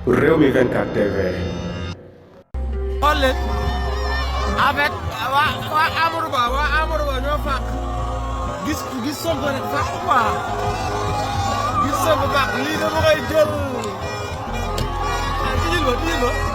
Rewmi 24 TV. xool leen avec waa Amadou Ba ñoo fàq gis Sonko rek fàq quoi gis Sonko fàq lii dama koy jël tijjil ma